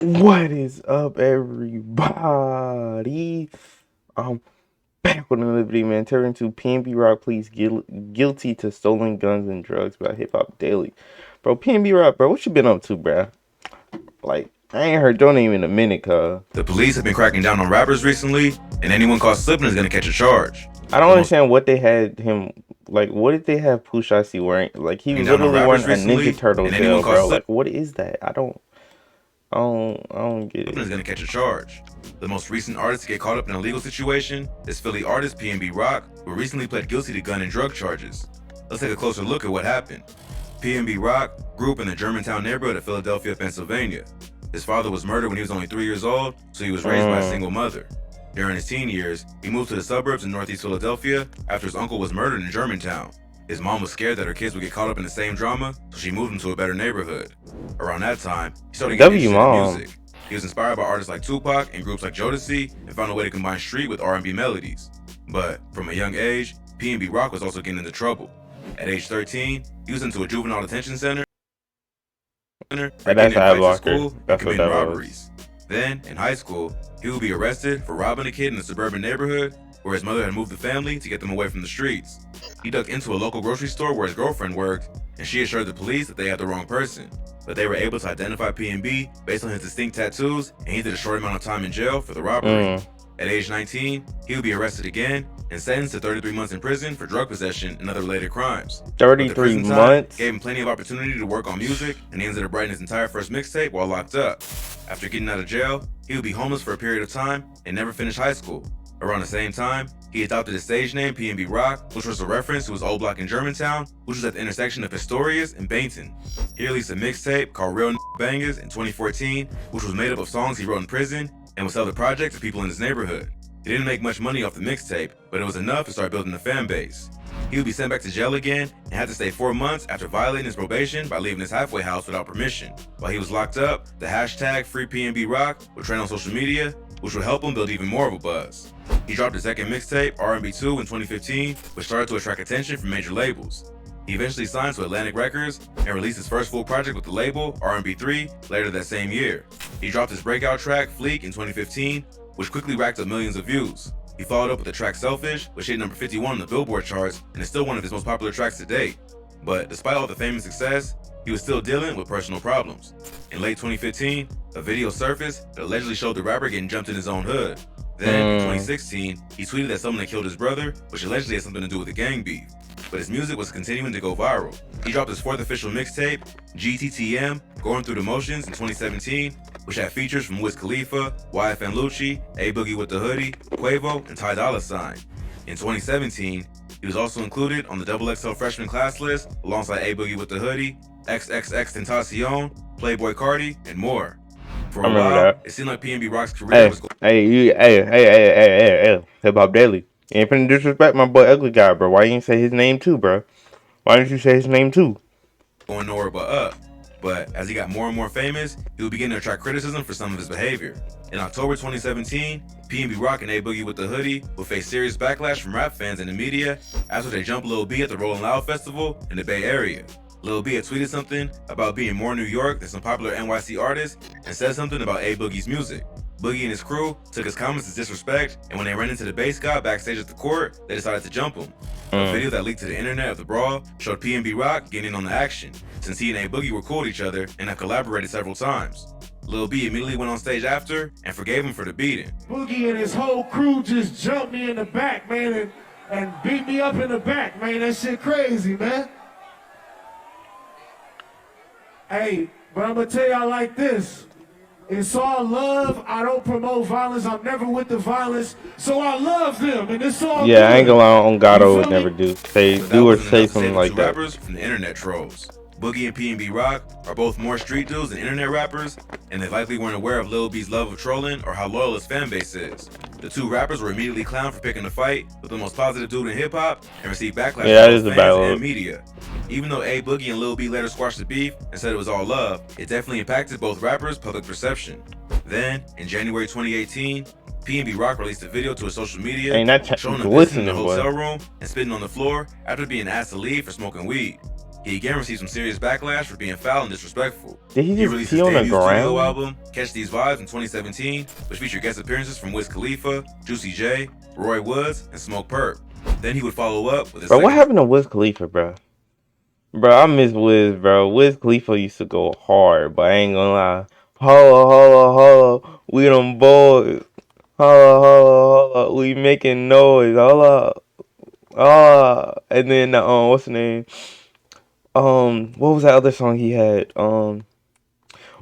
What is up, everybody? I'm back with another video, man. Turning to PNB Rock pleads guilty to stolen guns and drugs by Hip Hop Daily. Bro, PNB Rock, bro, what you been up to, bro? Like, I ain't heard your name in a minute, cuz. The police have been cracking down on rappers recently, and anyone caught slipping is gonna catch a charge. I don't understand what they had him, like, what did they have Pooh Icy wearing? Like, he was Down on literally wearing rappers a Ninja recently, Turtle and anyone tail, caught bro. slipping Like, what is that? I don't get is it. gonna catch a charge. The most recent artist to get caught up in a legal situation is Philly artist PNB Rock, who recently pled guilty to gun and drug charges. Let's take a closer look at what happened. PNB Rock grew up in the Germantown neighborhood of Philadelphia, Pennsylvania. His father was murdered when he was only 3 years old, so he was raised by a single mother. During his teen years, he moved to the suburbs in northeast Philadelphia after his uncle was murdered in Germantown. His mom was scared that her kids would get caught up in the same drama, so she moved him to a better neighborhood. Around that time, he started getting interested in music. He was inspired by artists like Tupac and groups like Jodeci and found a way to combine street with R&B melodies. But from a young age, PNB Rock was also getting into trouble. At age 13, he was into a juvenile detention center, That's ad blocker. school, and That's what committing that robberies. Then, in high school, he would be arrested for robbing a kid in a suburban neighborhood where his mother had moved the family to get them away from the streets. He ducked into a local grocery store where his girlfriend worked, and she assured the police that they had the wrong person. But they were able to identify PNB based on his distinct tattoos, and he did a short amount of time in jail for the robbery. At age 19, he would be arrested again and sentenced to 33 months in prison for drug possession and other related crimes. 33 months? Gave him plenty of opportunity to work on music, and he ended up writing his entire first mixtape while locked up. After getting out of jail, he would be homeless for a period of time and never finish high school. Around the same time, he adopted his stage name PNB Rock, which was a reference to his old block in Germantown, which was at the intersection of Astorias and Bainton. He released a mixtape called Real Bangers in 2014, which was made up of songs he wrote in prison and would sell the project to people in his neighborhood. He didn't make much money off the mixtape, but it was enough to start building a fan base. He would be sent back to jail again and had to stay 4 months after violating his probation by leaving his halfway house without permission. While he was locked up, the hashtag FreePNBRock would trend on social media, which would help him build even more of a buzz. He dropped his second mixtape, R&B 2, in 2015, which started to attract attention from major labels. He eventually signed to Atlantic Records and released his first full project with the label, R&B 3, later that same year. He dropped his breakout track, Fleek, in 2015, which quickly racked up millions of views. He followed up with the track Selfish, which hit number 51 on the Billboard charts and is still one of his most popular tracks to date. But despite all the fame and success, he was still dealing with personal problems. In late 2015, a video surfaced that allegedly showed the rapper getting jumped in his own hood. Then, in 2016, he tweeted that someone had killed his brother, which allegedly had something to do with the gang beef. But his music was continuing to go viral. He dropped his fourth official mixtape, GTTM, Going Through the Motions, in 2017, which had features from Wiz Khalifa, YFN Lucci, A Boogie with the Hoodie, Quavo, and Ty Dolla $ign. In 2017, he was also included on the XXL freshman class list alongside A Boogie with the Hoodie, XXX Tentacion, Playboy Cardi, and more. For a while, it seemed like PNB Rock's career was going. Hey, Hip Hop Daily. You ain't finna disrespect my boy Ugly Guy, bro. Why you ain't say his name too, bro? Why didn't you say his name too? Going nowhere but up. But as he got more and more famous, he would begin to attract criticism for some of his behavior. In October 2017, PNB Rock and A Boogie with the Hoodie would face serious backlash from rap fans and the media after they jumped Lil B at the Rollin' Loud Festival in the Bay Area. Lil B had tweeted something about being more New York than some popular NYC artists and said something about A Boogie's music. Boogie and his crew took his comments as disrespect, and when they ran into the bass guy backstage at the court, they decided to jump him. A video that leaked to the internet of the brawl showed PNB Rock getting in on the action, since he and A Boogie were cool with each other and have collaborated several times. Lil B immediately went on stage after and forgave him for the beating. Boogie and his whole crew just jumped me in the back, man, and beat me up in the back, man. That shit crazy, man. Hey, but I'm gonna tell y'all like this. It's all love. I don't promote violence. I'm never with the violence. So I love them, and it's all Yeah, good. I ain't gonna lie, on God, I would never do or say something like that. Rappers from the internet trolls. Boogie and PNB Rock are both more street dudes than internet rappers, and they likely weren't aware of Lil B's love of trolling or how loyal his fan base is. The two rappers were immediately clowned for picking a fight with the most positive dude in hip-hop and received backlash from fans and media. Even though A Boogie and Lil B later squashed the beef and said it was all love, it definitely impacted both rappers' public perception. Then, in January 2018, PNB Rock released a video to his social media showing him visiting the hotel room and spitting on the floor after being asked to leave for smoking weed. He again received some serious backlash for being foul and disrespectful. Did he just released pee his on the debut studio ground? album, Catch These Vibes, in 2017, which featured guest appearances from Wiz Khalifa, Juicy J, Roy Woods, and Smoke Perp. Then he would follow up with his Bro, what second. happened to Wiz Khalifa, bro? Bro, I miss Wiz, bro. Wiz Khalifa used to go hard, but I ain't gonna lie. Holla, holla, holla, we them boys. Holla, holla, holla, we making noise. Holla, holla. And then, what's the name? What was that other song he had?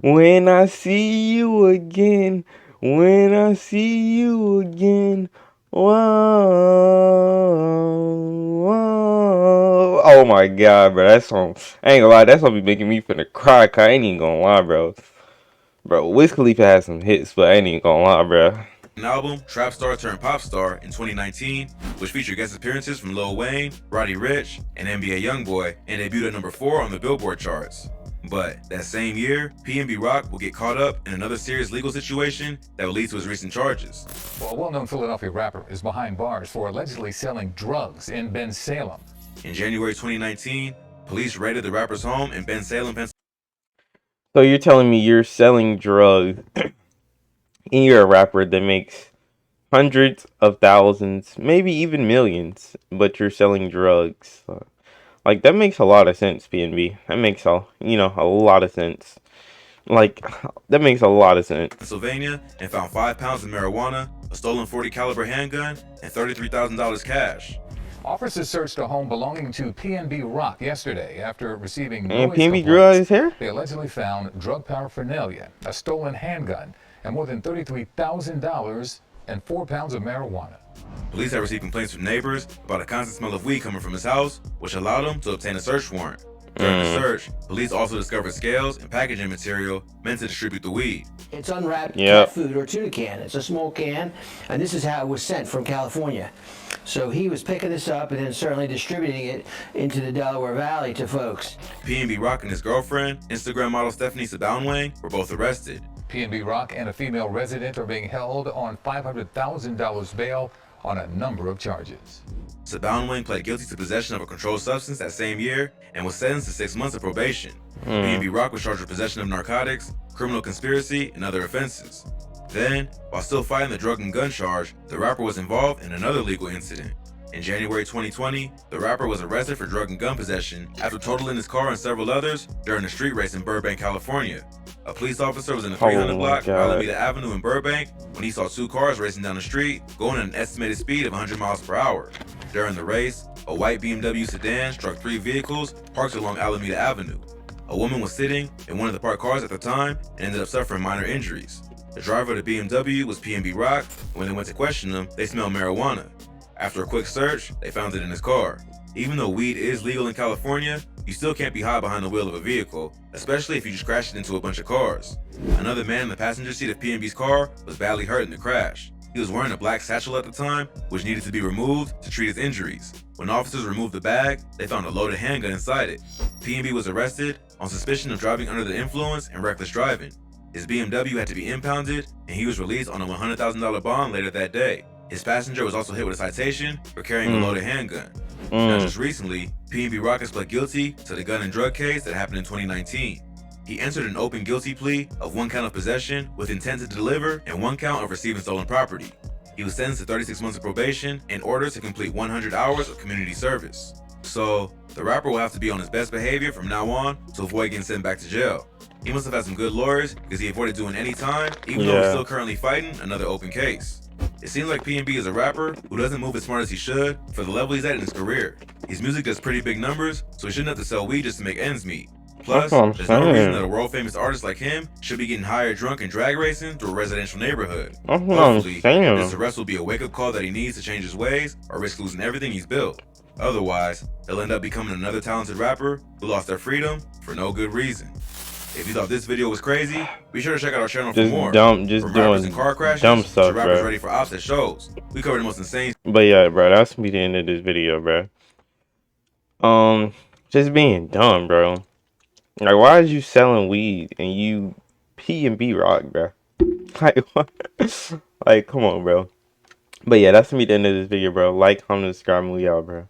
When I see you again, when I see you again, whoa, whoa. Oh my god, bro, that song, I ain't gonna lie, that song be making me finna cry, cause I ain't even gonna lie, bro. Bro, Wiz Khalifa has some hits, but I ain't even gonna lie, bro. Album, Trap Star Turned Pop Star, in 2019, which featured guest appearances from Lil Wayne, Roddy Ricch, and NBA YoungBoy, and debuted at number 4 on the Billboard charts. But that same year, PNB Rock will get caught up in another serious legal situation that will lead to his recent charges. Well, a well-known Philadelphia rapper is behind bars for allegedly selling drugs in Bensalem. In January 2019, police raided the rapper's home in Bensalem, Pennsylvania. So you're telling me you're selling drugs, and you're a rapper that makes hundreds of thousands, maybe even millions, but you're selling drugs. Like, that makes a lot of sense, PNB. That makes a lot of sense. Like, that makes a lot of sense. And found 5 pounds of marijuana, a stolen .40 caliber handgun, and $33,000 cash. Officers searched a home belonging to PNB Rock yesterday after receiving And noise PNB grew out his hair? They allegedly found drug paraphernalia, a stolen handgun, and more than $33,000 and 4 pounds of marijuana. Police have received complaints from neighbors about a constant smell of weed coming from his house, which allowed them to obtain a search warrant. During the search, police also discovered scales and packaging material meant to distribute the weed. It's unwrapped cat food or tuna can. It's a small can, and this is how it was sent from California. So he was picking this up and then certainly distributing it into the Delaware Valley to folks. PNB Rock and his girlfriend, Instagram model Stephanie Sabounwang, were both arrested. PNB Rock and a female resident are being held on $500,000 bail on a number of charges. Sabounwang pled guilty to possession of a controlled substance that same year and was sentenced to 6 months of probation. PNB Rock was charged with possession of narcotics, criminal conspiracy, and other offenses. Then, while still fighting the drug and gun charge, the rapper was involved in another legal incident. In January 2020, the rapper was arrested for drug and gun possession after totaling his car and several others during a street race in Burbank, California. A police officer was in the 300 block of Alameda Avenue in Burbank when he saw 2 cars racing down the street going at an estimated speed of 100 miles per hour. During the race, a white BMW sedan struck 3 vehicles parked along Alameda Avenue. A woman was sitting in one of the parked cars at the time and ended up suffering minor injuries. The driver of the BMW was PNB Rock, and when they went to question him, they smelled marijuana. After a quick search, they found it in his car. Even though weed is legal in California, you still can't be high behind the wheel of a vehicle, especially if you just crashed it into a bunch of cars. Another man in the passenger seat of PNB's car was badly hurt in the crash. He was wearing a black satchel at the time, which needed to be removed to treat his injuries. When officers removed the bag, they found a loaded handgun inside it. PNB was arrested on suspicion of driving under the influence and reckless driving. His BMW had to be impounded, and he was released on a $100,000 bond later that day. His passenger was also hit with a citation for carrying a loaded handgun. Now, just recently, PNB Rock has pled guilty to the gun and drug case that happened in 2019. He entered an open guilty plea of 1 count of possession with intent to deliver and 1 count of receiving stolen property. He was sentenced to 36 months of probation and ordered to complete 100 hours of community service. So, the rapper will have to be on his best behavior from now on to avoid getting sent back to jail. He must have had some good lawyers because he avoided doing any time, even though he's still currently fighting another open case. It seems like PNB is a rapper who doesn't move as smart as he should for the level he's at in his career. His music does pretty big numbers, so he shouldn't have to sell weed just to make ends meet. Plus, there's no reason that a world-famous artist like him should be getting hired drunk and drag racing through a residential neighborhood. Hopefully, this arrest will be a wake-up call that he needs to change his ways or risk losing everything he's built. Otherwise, he'll end up becoming another talented rapper who lost their freedom for no good reason. If you thought this video was crazy, be sure to check out our channel for more. From rappers and car crashes to rappers ready for ops at shows. We cover the most insane. But yeah, bro, that's gonna be the end of this video, bro. Just being dumb, bro. Like, why is you selling weed and you PNB Rock, bro? Like, what? Like, come on, bro. But yeah, that's gonna be the end of this video, bro. Like, comment, subscribe, and we out, bro.